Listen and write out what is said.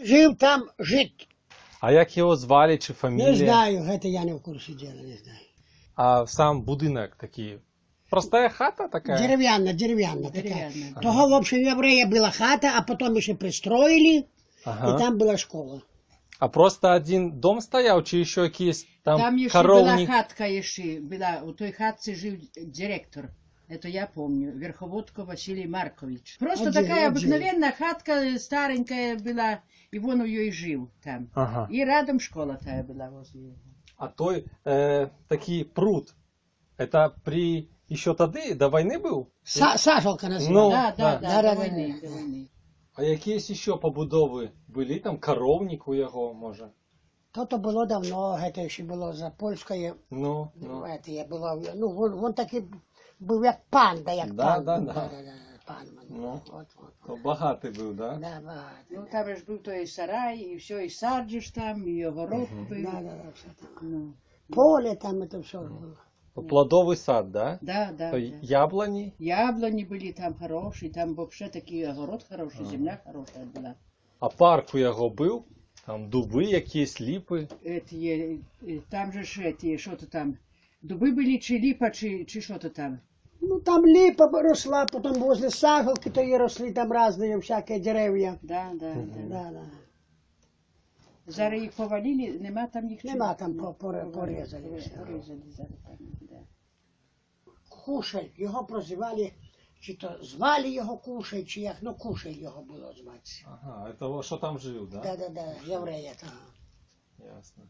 Жив там жит. А як його звали чи Не фамілія? знаю, это я не в курсе дела, не знаю. А сам будинок такий? Простая хата така? Деревянная такая. Деревянная. Того, в общем, еврея была хата, а потом еще пристроили, Ага. и там была школа. А просто один дом стояв, чи ще якийсь Там там еще была коровник? хатка еще, была, у той хатцы жил директор. Это я помню, Верховодко Василий Маркович. Просто Один, такая один. обыкновенная хатка, старенькая была, и вон у ее и жил там. Ага. И рядом школа тая была возле его. А той такий пруд, это при еще тоді, до війни був? Сажалка называлась. Ну, Да, да. да, да, Да, до да, войны, да. до войны. А якісь ще побудови були? Там коровник у його, може? То було давно, это ще було за польською. Ну. Это я було, ну, вон такий був як панда, як Да, пан. да, був, да. пан. Ну. От. То багатий був, да? Да, багато. Ну, там же был то и сарай, и все, и сад же ж там, и огород был. Да, все там. Ну, Поле там, это все було. Плодовий сад, да? да, да, То да. яблоні? Яблони были там хорошие, там вообще такий огород хороший, земля хорошая была. А парк у його був? Там дуби якісь, ліпи? Там же ж что-то там, дуби были, чи липа, чи что-то там. Ну, там липа росла, потом возле сажалки, то и росли там разные всякие деревья. Да, да, да. Да, да. Зараз їх повалили, нема там їх. Нема там, Повалили, порізали все. Порізали зараз там, да. Кушель, його прозивали, чи то звали його Кушель, чи як, ну Кушель його було звати. Ага, це що там жив, да? Да, єврея там. Ясно.